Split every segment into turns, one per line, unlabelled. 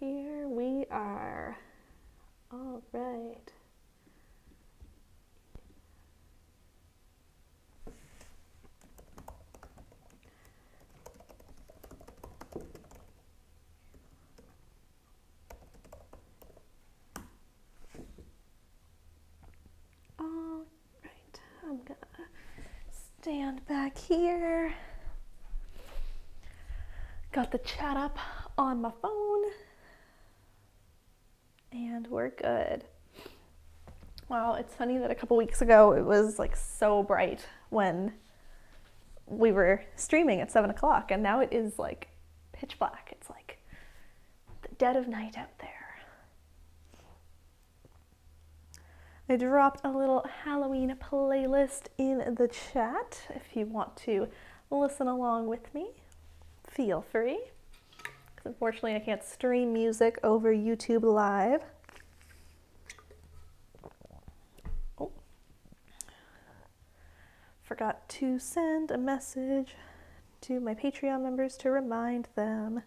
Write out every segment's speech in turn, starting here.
Here we are. All right. All right. I'm gonna stand back here. Got the chat up on my phone. And we're good. Wow, it's funny that a couple weeks ago it was like so bright when we were streaming at 7 o'clock, and now it is like pitch black. It's like the dead of night out there. I dropped a little Halloween playlist in the chat. If you want to listen along with me, feel free. Because unfortunately I can't stream music over YouTube Live. Oh. Forgot to send a message to my Patreon members to remind them.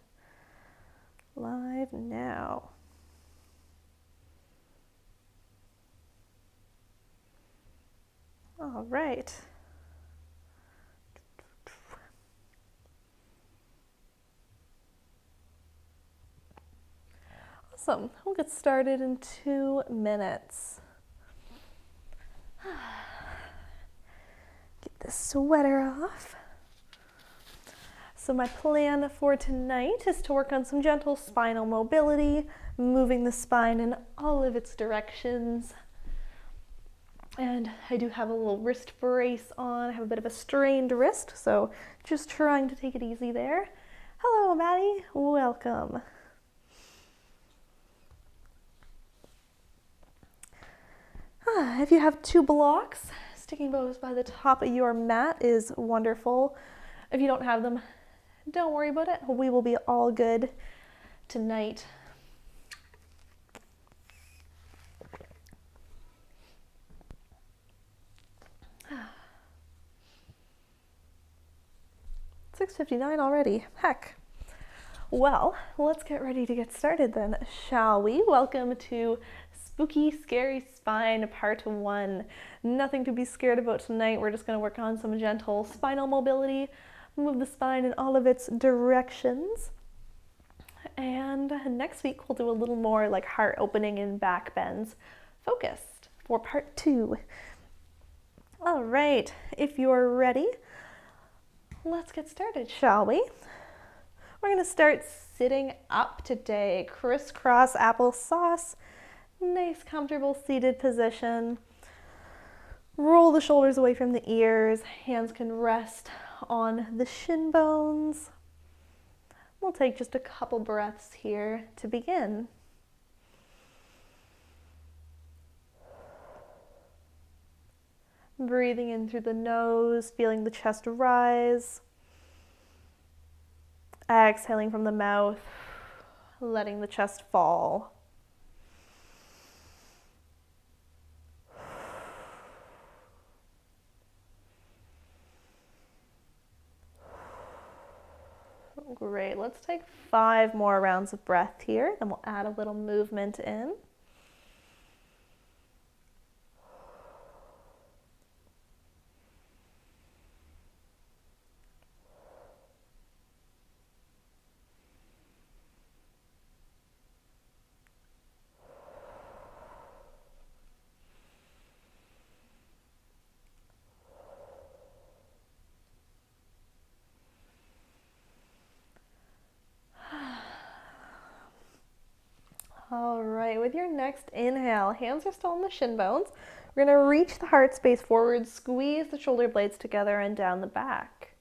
Live now. All right. Awesome. We'll get started in 2 minutes. Get this sweater off. So my plan for tonight is to work on some gentle spinal mobility, moving the spine in all of its directions. And I do have a little wrist brace on. I have a bit of a strained wrist, so just trying to take it easy there. Hello, Maddie. Welcome. If you have 2 blocks, sticking bows by the top of your mat is wonderful. If you don't have them, don't worry about it. We will be all good tonight. $6:59 already. Heck. Well, let's get ready to get started then, shall we? Welcome to Spooky Scary Spine Part 1. Nothing to be scared about tonight. We're just going to work on some gentle spinal mobility, move the spine in all of its directions. And next week we'll do a little more like heart opening and back bends focused for Part 2. All right, if you're ready, let's get started, shall we? We're going to start sitting up today. Crisscross applesauce. Nice, comfortable seated position. Roll the shoulders away from the ears. Hands can rest on the shin bones. We'll take just a couple breaths here to begin. Breathing in through the nose, feeling the chest rise. Exhaling from the mouth, letting the chest fall. Great, let's take 5 more rounds of breath here, then we'll add a little movement in. All right, with your next inhale, hands are still on the shin bones. We're going to reach the heart space forward, squeeze the shoulder blades together and down the back.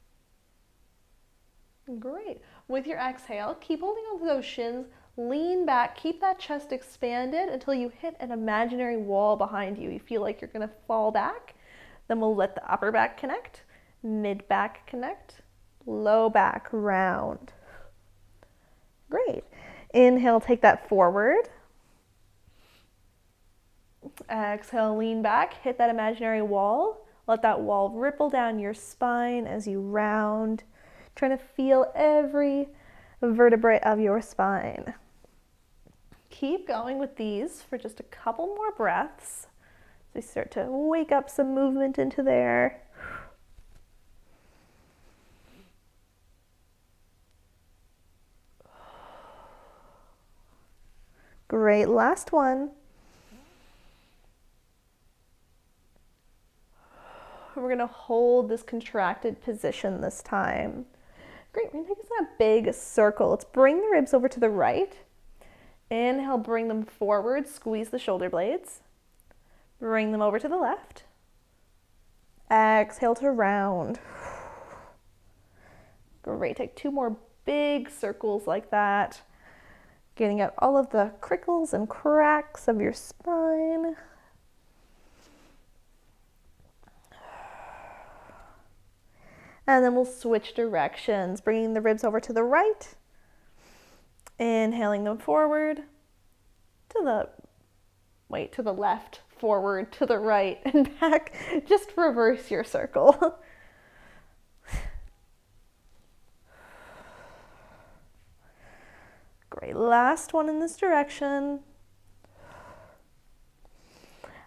Great. With your exhale, keep holding onto those shins, lean back, keep that chest expanded until you hit an imaginary wall behind you. You feel like you're going to fall back. Then we'll let the upper back connect, mid back connect, low back round. Great. Inhale, take that forward. Exhale, lean back, hit that imaginary wall. Let that wall ripple down your spine as you round. Trying to feel every vertebrae of your spine. Keep going with these for just a couple more breaths. So you start to wake up some movement into there. Great, last one. We're gonna hold this contracted position this time. Great, we're gonna take this in a big circle. Let's bring the ribs over to the right. Inhale, bring them forward, squeeze the shoulder blades. Bring them over to the left. Exhale to round. Great, take 2 more big circles like that. Getting out all of the crinkles and cracks of your spine. And then we'll switch directions, bringing the ribs over to the right. Inhaling them forward, to the left, forward, to the right, and back. Just reverse your circle. Great, last one in this direction.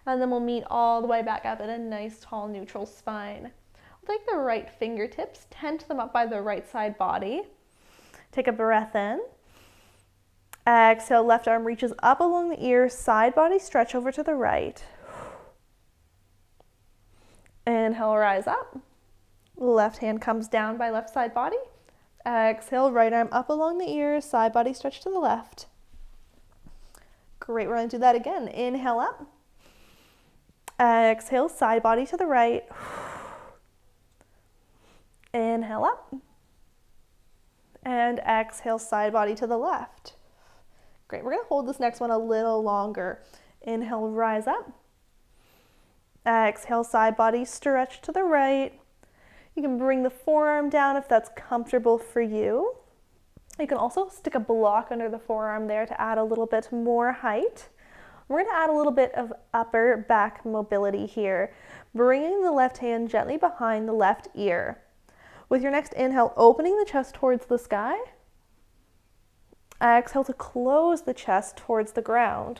And then we'll meet all the way back up in a nice tall neutral spine. We'll take the right fingertips, tent them up by the right side body. Take a breath in. Exhale, left arm reaches up along the ear, side body stretch over to the right. Inhale, rise up. Left hand comes down by left side body. Exhale, right arm up along the ear, side body stretch to the left. Great, we're gonna do that again. Inhale up. Exhale, side body to the right. Inhale up. And exhale, side body to the left. Great, we're gonna hold this next one a little longer. Inhale, rise up. Exhale, side body stretch to the right. You can bring the forearm down if that's comfortable for you. You can also stick a block under the forearm there to add a little bit more height. We're going to add a little bit of upper back mobility here, bringing the left hand gently behind the left ear. With your next inhale, opening the chest towards the sky. Exhale to close the chest towards the ground.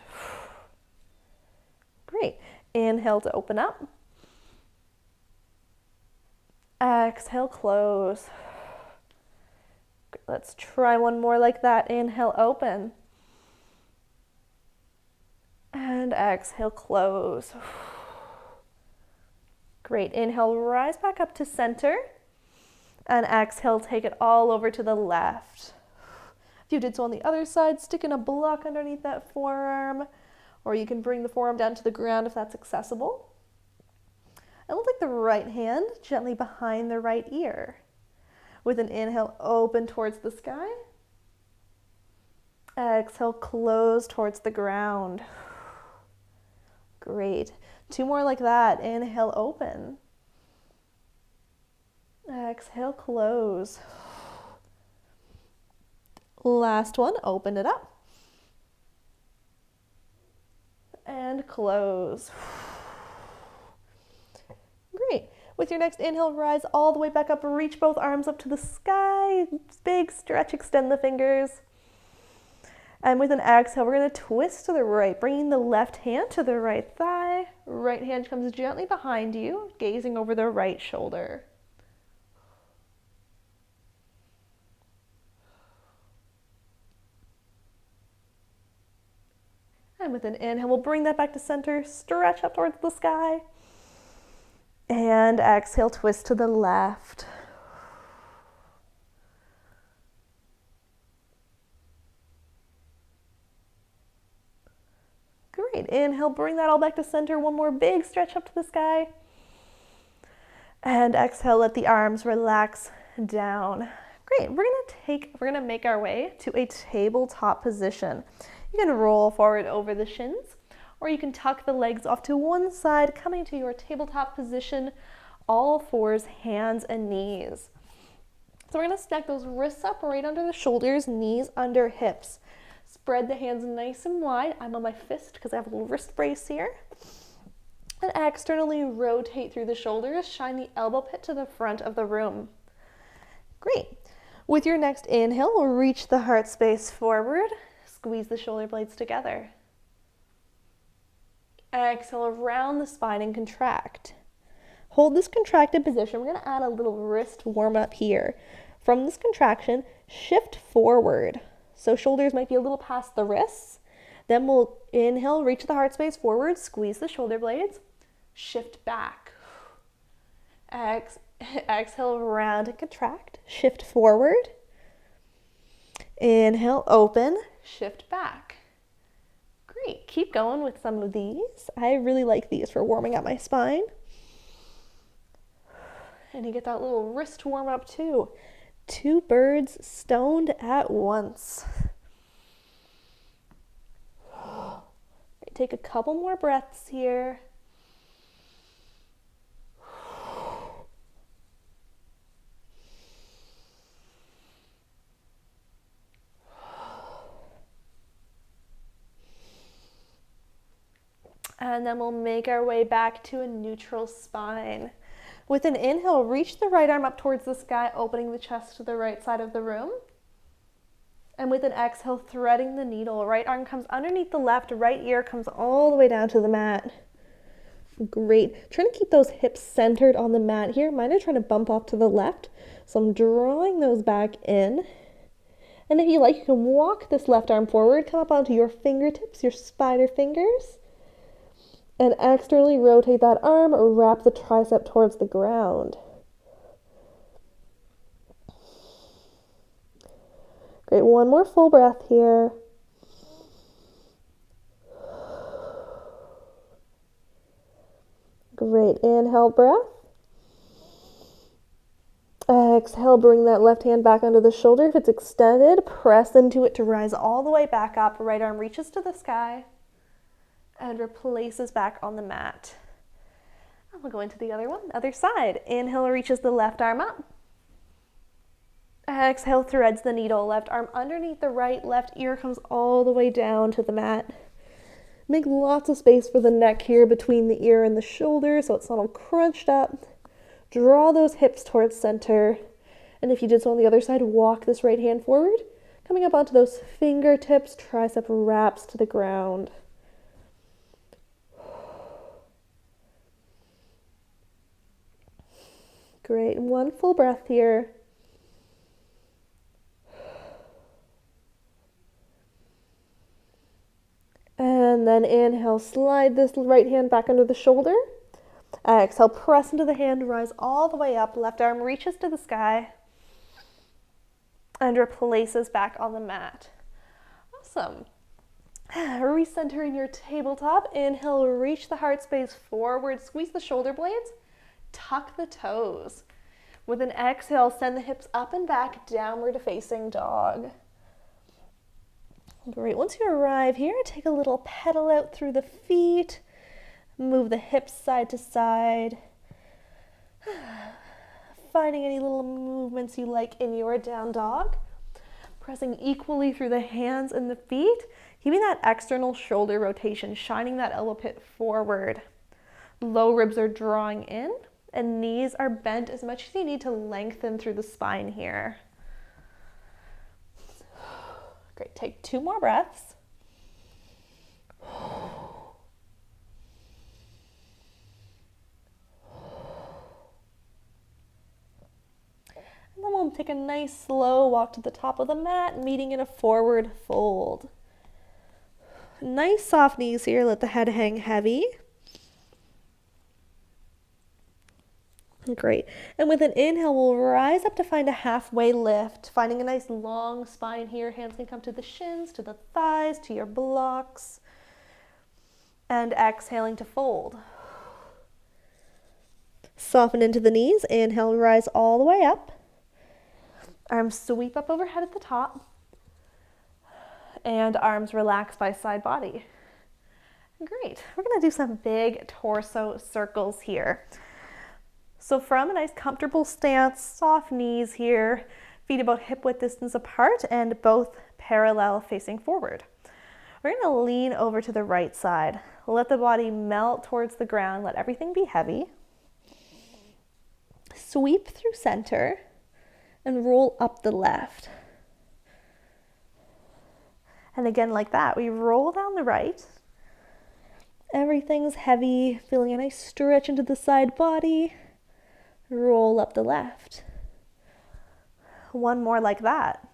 Great. Inhale to open up. Exhale, close. Let's try one more like that. Inhale, open. And exhale, close. Great. Inhale, rise back up to center. And exhale, take it all over to the left. If you did so on the other side, stick in a block underneath that forearm, or you can bring the forearm down to the ground if that's accessible. And we'll take the right hand gently behind the right ear. With an inhale, open towards the sky. Exhale, close towards the ground. Great. 2 more like that. Inhale, open. Exhale, close. Last one, open it up. And close. Great. With your next inhale, rise all the way back up, reach both arms up to the sky, big stretch, extend the fingers. And with an exhale, we're going to twist to the right, bringing the left hand to the right thigh. Right hand comes gently behind you, gazing over the right shoulder. And with an inhale, we'll bring that back to center, stretch up towards the sky. And exhale, twist to the left. Great. Inhale, bring that all back to center. One more big stretch up to the sky. And exhale, let the arms relax down. Great. We're gonna make our way to a tabletop position. You can roll forward over the shins, or you can tuck the legs off to one side, coming to your tabletop position, all fours, hands and knees. So we're gonna stack those wrists up right under the shoulders, knees under hips. Spread the hands nice and wide. I'm on my fist because I have a little wrist brace here. And externally rotate through the shoulders, shine the elbow pit to the front of the room. Great. With your next inhale, reach the heart space forward. Squeeze the shoulder blades together. Exhale, round the spine and contract. Hold this contracted position. We're going to add a little wrist warm up here. From this contraction, shift forward. So shoulders might be a little past the wrists. Then we'll inhale, reach the heart space forward, squeeze the shoulder blades, shift back. Exhale, round and contract, shift forward. Inhale, open, shift back. Great, keep going with some of these. I really like these for warming up my spine. And you get that little wrist warm up too. 2 birds stoned at once. Take a couple more breaths here. And then we'll make our way back to a neutral spine. With an inhale, reach the right arm up towards the sky, opening the chest to the right side of the room. And with an exhale, threading the needle. Right arm comes underneath the left, right ear comes all the way down to the mat. Great. Trying to keep those hips centered on the mat here. Mine are trying to bump off to the left, so I'm drawing those back in. And if you like, you can walk this left arm forward, come up onto your fingertips, your spider fingers, and externally rotate that arm, wrap the tricep towards the ground. Great, one more full breath here. Great, inhale breath. Exhale, bring that left hand back under the shoulder. If it's extended, press into it to rise all the way back up. Right arm reaches to the sky and replaces back on the mat. And we'll go into the other one, other side. Inhale, reaches the left arm up. Exhale, threads the needle. Left arm underneath the right, left ear comes all the way down to the mat. Make lots of space for the neck here between the ear and the shoulder so it's not all crunched up. Draw those hips towards center. And if you did so on the other side, walk this right hand forward, coming up onto those fingertips, tricep wraps to the ground. Great, one full breath here. And then inhale, slide this right hand back under the shoulder. Exhale, press into the hand, rise all the way up. Left arm reaches to the sky and replaces back on the mat. Awesome. Recentering your tabletop. Inhale, reach the heart space forward, squeeze the shoulder blades, tuck the toes. With an exhale, send the hips up and back, downward facing dog. Great. Once you arrive here, take a little pedal out through the feet. Move the hips side to side. Finding any little movements you like in your down dog. Pressing equally through the hands and the feet. Keeping that external shoulder rotation, shining that elbow pit forward. Low ribs are drawing in, and knees are bent as much as you need to lengthen through the spine here. Great, take 2 more breaths. And then we'll take a nice slow walk to the top of the mat, meeting in a forward fold. Nice soft knees here, let the head hang heavy. Great. And with an inhale, we'll rise up to find a halfway lift, finding a nice long spine here. Hands can come to the shins, to the thighs, to your blocks. And exhaling to fold. Soften into the knees. Inhale, rise all the way up. Arms sweep up overhead at the top. And arms relax by side body. Great. We're going to do some big torso circles here. So from a nice comfortable stance, soft knees here, feet about hip width distance apart and both parallel facing forward. We're going to lean over to the right side. Let the body melt towards the ground. Let everything be heavy. Sweep through center and roll up the left. And again, like that, we roll down the right. Everything's heavy, feeling a nice stretch into the side body. Roll up the left. One more like that.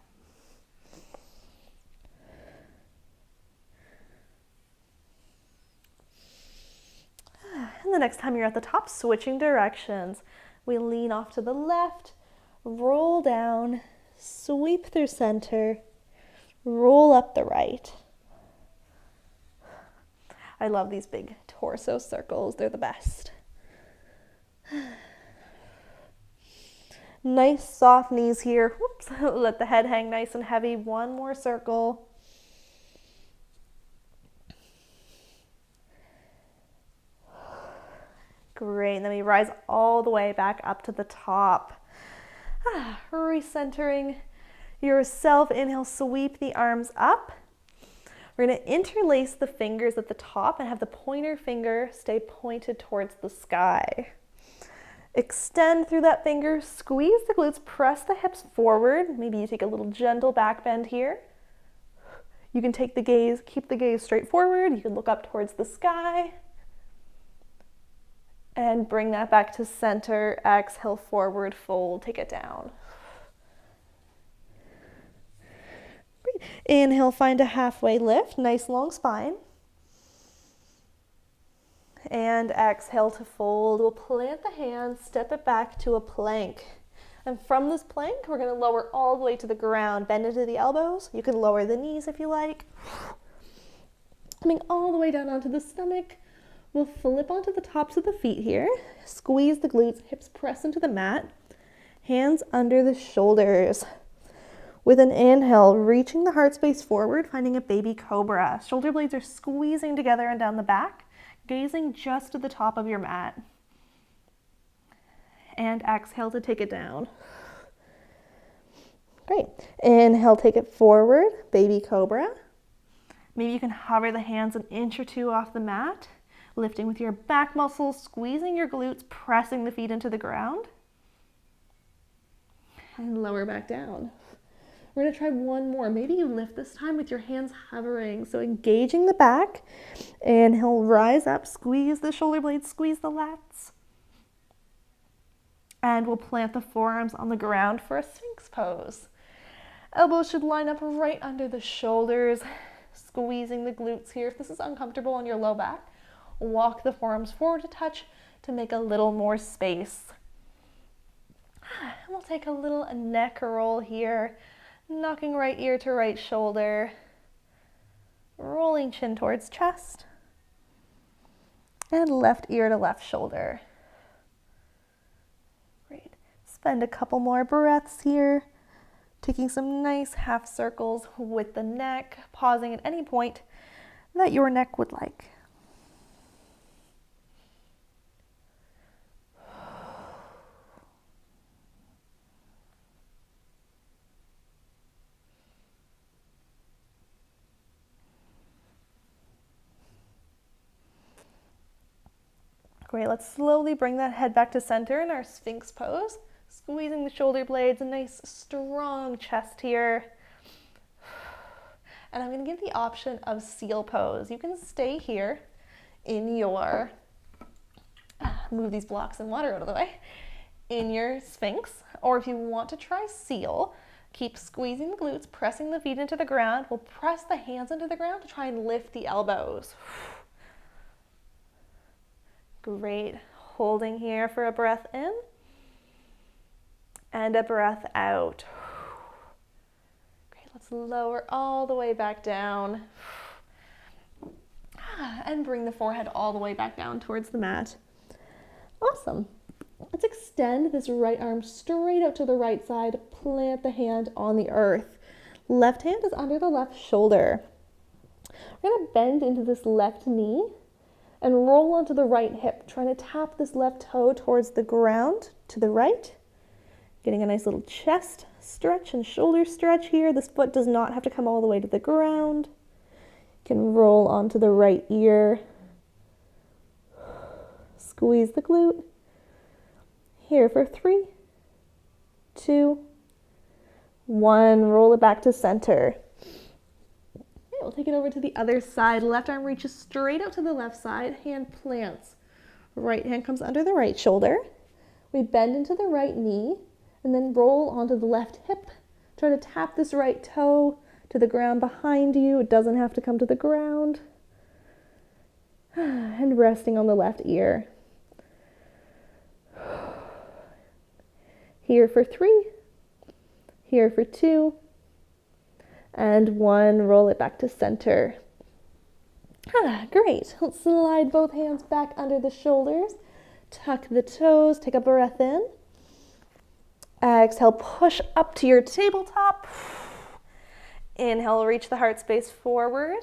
And the next time you're at the top, switching directions. We lean off to the left, roll down, sweep through center, roll up the right. I love these big torso circles. They're the best. Nice soft knees here. Whoops. Let the head hang nice and heavy. One more circle. Great. And then we rise all the way back up to the top. Recentering yourself. Inhale, sweep the arms up. We're going to interlace the fingers at the top and have the pointer finger stay pointed towards the sky. Extend through that finger, squeeze the glutes, press the hips forward. Maybe you take a little gentle back bend here. You can take the gaze, keep the gaze straight forward. You can look up towards the sky. And bring that back to center. Exhale, forward fold, take it down. Inhale, find a halfway lift, nice long spine. And exhale to fold. We'll plant the hands, step it back to a plank. And from this plank, we're going to lower all the way to the ground. Bend into the elbows. You can lower the knees if you like. Coming all the way down onto the stomach. We'll flip onto the tops of the feet here. Squeeze the glutes, hips press into the mat. Hands under the shoulders. With an inhale, reaching the heart space forward, finding a baby cobra. Shoulder blades are squeezing together and down the back, gazing just to the top of your mat. And exhale to take it down. Great. Inhale, take it forward, baby cobra. Maybe you can hover the hands an inch or two off the mat, lifting with your back muscles, squeezing your glutes, pressing the feet into the ground. And lower back down. We're going to try one more. Maybe you lift this time with your hands hovering. So engaging the back. Inhale, rise up, squeeze the shoulder blades, squeeze the lats. And we'll plant the forearms on the ground for a Sphinx pose. Elbows should line up right under the shoulders, squeezing the glutes here. If this is uncomfortable on your low back, walk the forearms forward a touch to make a little more space. And we'll take a little neck roll here. Knocking right ear to right shoulder, rolling chin towards chest, and left ear to left shoulder. Great. Spend a couple more breaths here, taking some nice half circles with the neck, pausing at any point that your neck would like. Great, let's slowly bring that head back to center in our Sphinx pose. Squeezing the shoulder blades, a nice strong chest here. And I'm going to give the option of seal pose. You can stay here in your, move these blocks and water out of the way, in your Sphinx. Or if you want to try seal, keep squeezing the glutes, pressing the feet into the ground. We'll press the hands into the ground to try and lift the elbows. Great. Holding here for a breath in and a breath out. Great. Let's lower all the way back down and bring the forehead all the way back down towards the mat. Awesome. Let's extend this right arm straight out to the right side. Plant the hand on the earth. Left hand is under the left shoulder. We're going to bend into this left knee and roll onto the right hip, trying to tap this left toe towards the ground to the right. Getting a nice little chest stretch and shoulder stretch here. This foot does not have to come all the way to the ground. You can roll onto the right ear. Squeeze the glute. Here for 3, 2, 1, roll it back to center. Okay, we'll take it over to the other side. Left arm reaches straight out to the left side, hand plants. Right hand comes under the right shoulder. We bend into the right knee and then roll onto the left hip. Try to tap this right toe to the ground behind you. It doesn't have to come to the ground. And resting on the left ear. Here for 3, here for 2, and 1, roll it back to center. Great. Let's slide both hands back under the shoulders, tuck the toes, take a breath in. Exhale, push up to your tabletop. Inhale, reach the heart space forward,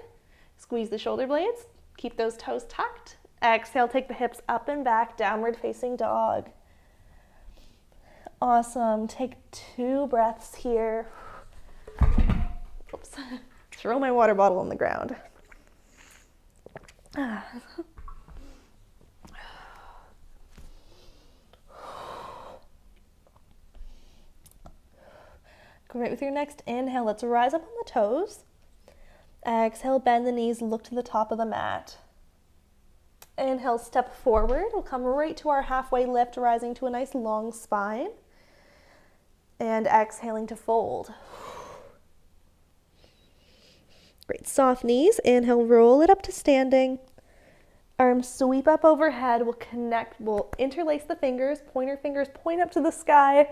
squeeze the shoulder blades, keep those toes tucked. Exhale, take the hips up and back, downward facing dog. Awesome. Take 2 breaths here. Oops. Throw my water bottle on the ground. Great. With your next inhale, let's rise up on the toes. Exhale, bend the knees, look to the top of the mat. Inhale, step forward. We'll come right to our halfway lift, rising to a nice long spine. And exhaling to fold. Great, soft knees. Inhale, roll it up to standing. Arms sweep up overhead. We'll interlace the fingers. Pointer fingers point up to the sky.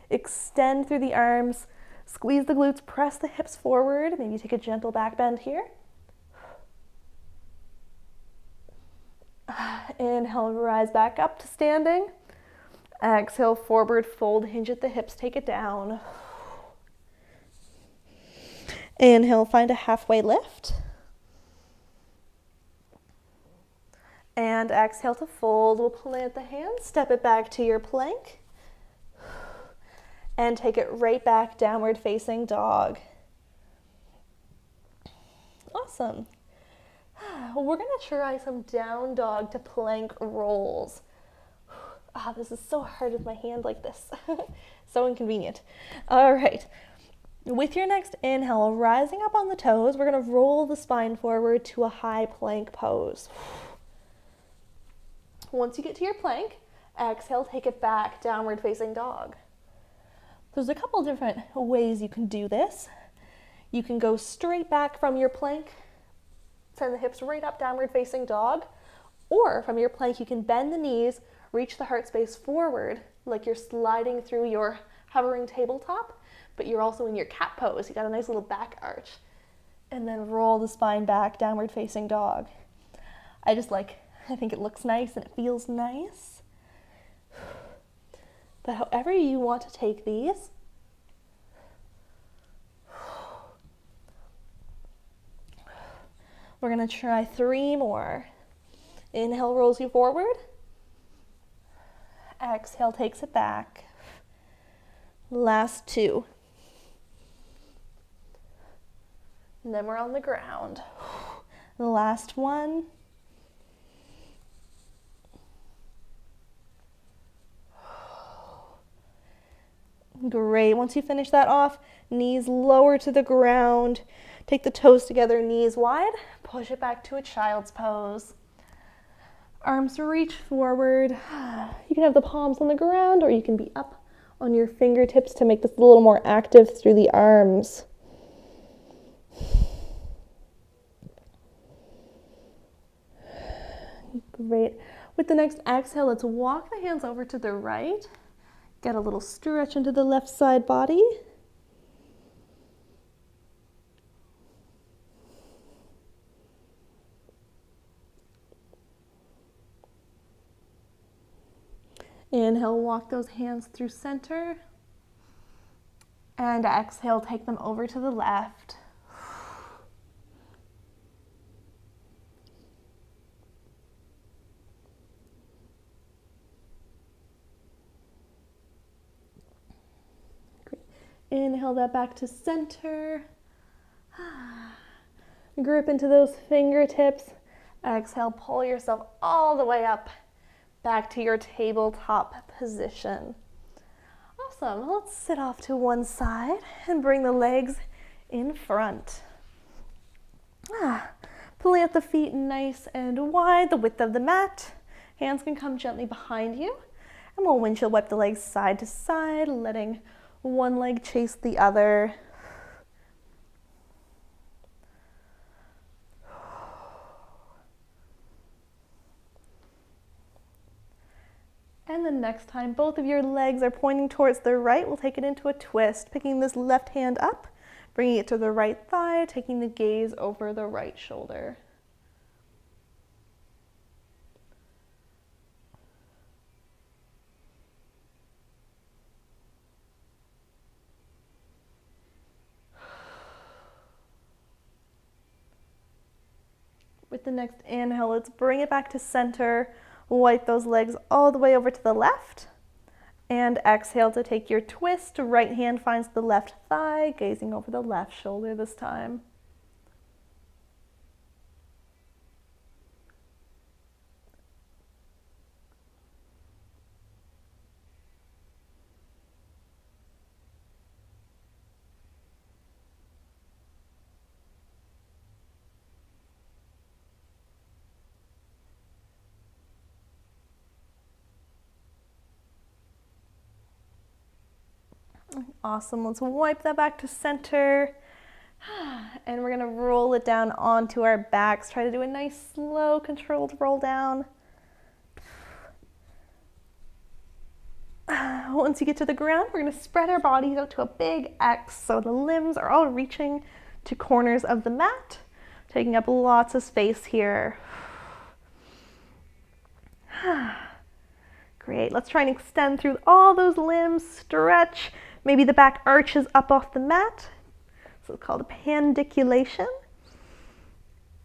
Extend through the arms. Squeeze the glutes, press the hips forward. Maybe take a gentle back bend here. Inhale, rise back up to standing. Exhale, forward fold, hinge at the hips, take it down. Inhale, find a halfway lift. And exhale to fold. We'll plant the hands, step it back to your plank. And take it right back, downward facing dog. Awesome. We're gonna try some down dog to plank rolls. This is so hard with my hand like this. So inconvenient. All right. With your next inhale, rising up on the toes, we're going to roll the spine forward to a high plank pose. Once you get to your plank, exhale, take it back, downward facing dog. There's a couple different ways you can do this. You can go straight back from your plank, send the hips right up, downward facing dog, or from your plank, you can bend the knees, reach the heart space forward, like you're sliding through your hovering tabletop, but you're also in your cat pose. You got a nice little back arch. And then roll the spine back, downward facing dog. I think it looks nice and it feels nice. But however you want to take these, we're gonna try 3 more. Inhale rolls you forward. Exhale takes it back. Last 2. And then we're on the ground. The last 1. Great. Once you finish that off, knees lower to the ground. Take the toes together, knees wide. Push it back to a child's pose. Arms reach forward. You can have the palms on the ground or you can be up on your fingertips to make this a little more active through the arms. Great. With the next exhale, let's walk the hands over to the right. Get a little stretch into the left side body. Inhale, walk those hands through center. And exhale, take them over to the left. Great. Inhale that back to center. Grip into those fingertips. Exhale, pull yourself all the way up. Back to your tabletop position. Awesome. Let's sit off to one side and bring the legs in front. Plant the feet nice and wide, the width of the mat. Hands can come gently behind you. And we'll windshield wipe the legs side to side, letting one leg chase the other. And the next time both of your legs are pointing towards the right, we'll take it into a twist, picking this left hand up, bringing it to the right thigh, taking the gaze over the right shoulder. With the next inhale, let's bring it back to center. Wipe those legs all the way over to the left. And exhale to take your twist. Right hand finds the left thigh, gazing over the left shoulder this time. Awesome, let's wipe that back to center. And we're gonna roll it down onto our backs. Try to do a nice, slow, controlled roll down. Once you get to the ground, we're gonna spread our bodies out to a big X so the limbs are all reaching to corners of the mat, taking up lots of space here. Great, let's try and extend through all those limbs, stretch. Maybe the back arches up off the mat. So it's called a pandiculation.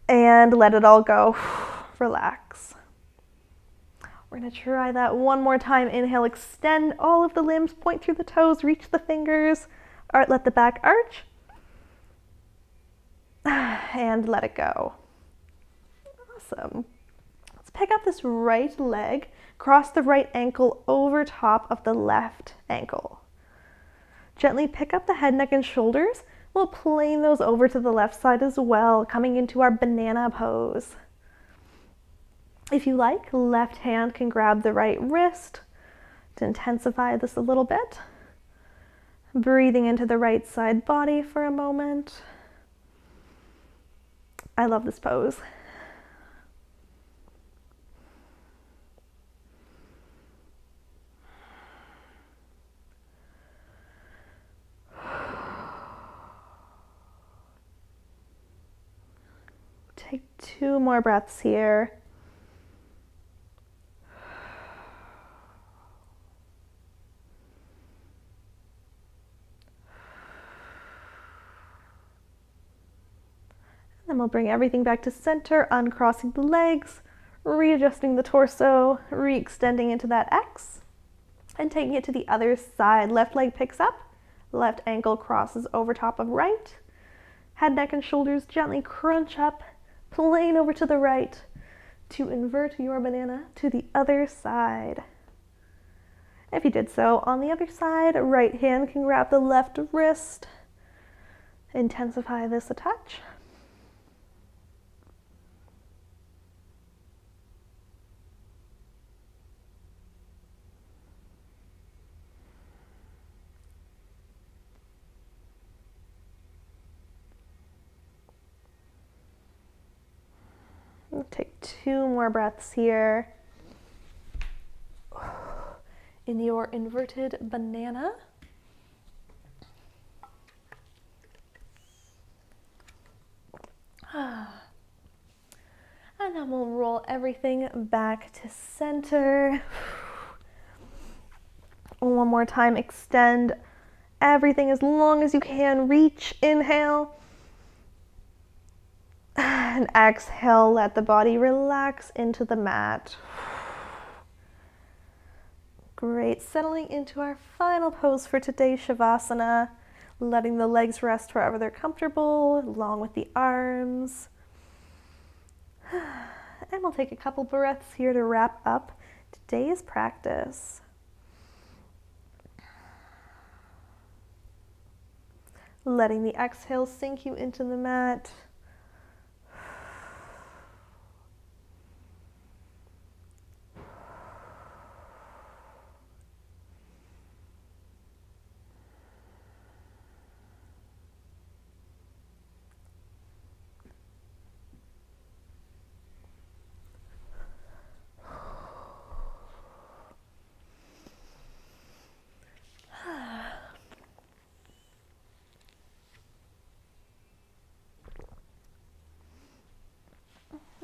And let it all go. Relax. We're gonna try that one more time. Inhale, extend all of the limbs, point through the toes, reach the fingers. All right, let the back arch. And let it go. Awesome. Let's pick up this right leg, cross the right ankle over top of the left ankle. Gently pick up the head, neck, and shoulders. We'll plane those over to the left side as well, coming into our banana pose. If you like, left hand can grab the right wrist to intensify this a little bit. Breathing into the right side body for a moment. I love this pose. Take 2 more breaths here. And we'll bring everything back to center, uncrossing the legs, readjusting the torso, re-extending into that X, and taking it to the other side. Left leg picks up, left ankle crosses over top of right. Head, neck, and shoulders gently crunch up, plane over to the right to invert your banana to the other side. If you did so, on the other side, right hand can grab the left wrist. Intensify this a touch. Take 2 more breaths here in your inverted banana. And then we'll roll everything back to center. One more time, extend everything as long as you can. Reach, inhale. And exhale, let the body relax into the mat. Great, settling into our final pose for today, Shavasana. Letting the legs rest wherever they're comfortable, along with the arms. And we'll take a couple breaths here to wrap up today's practice. letting the exhale sink you into the mat.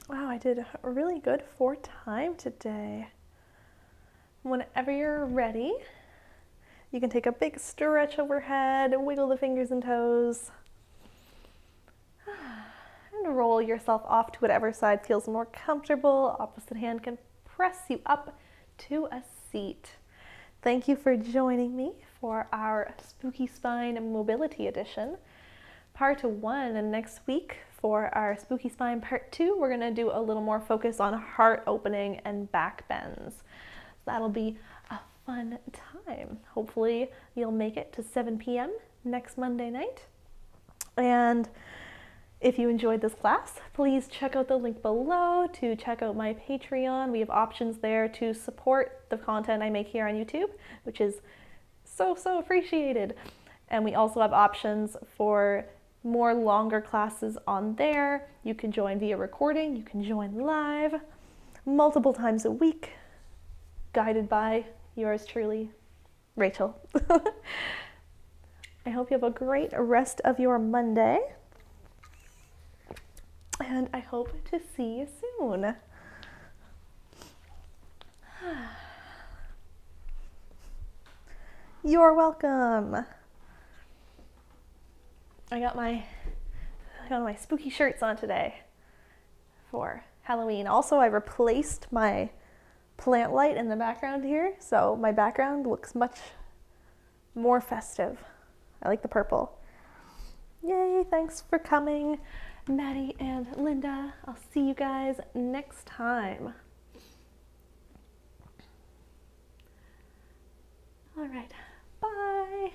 Wow, I did really good for time today. Whenever you're ready, you can take a big stretch overhead, wiggle the fingers and toes, and roll yourself off to whatever side feels more comfortable. Opposite hand can press you up to a seat. Thank you for joining me for our Spooky Spine Mobility Edition, Part 1, and next week for our Spooky Spine Part 2, we're going to do a little more focus on heart opening and back bends. So that'll be a fun time. Hopefully you'll make it to 7 p.m. next Monday night. And if you enjoyed this class, please check out the link below to check out my Patreon. We have options there to support the content I make here on YouTube, which is so appreciated. And we also have options for more longer classes on there. You can join via recording, you can join live, multiple times a week, guided by yours truly, Rachel. I hope you have a great rest of your Monday, and I hope to see you soon. You're welcome. I got my spooky shirts on today for Halloween. Also, I replaced my plant light in the background here, so my background looks much more festive. I like the purple. Yay, thanks for coming, Maddie and Linda. I'll see you guys next time. All right, bye.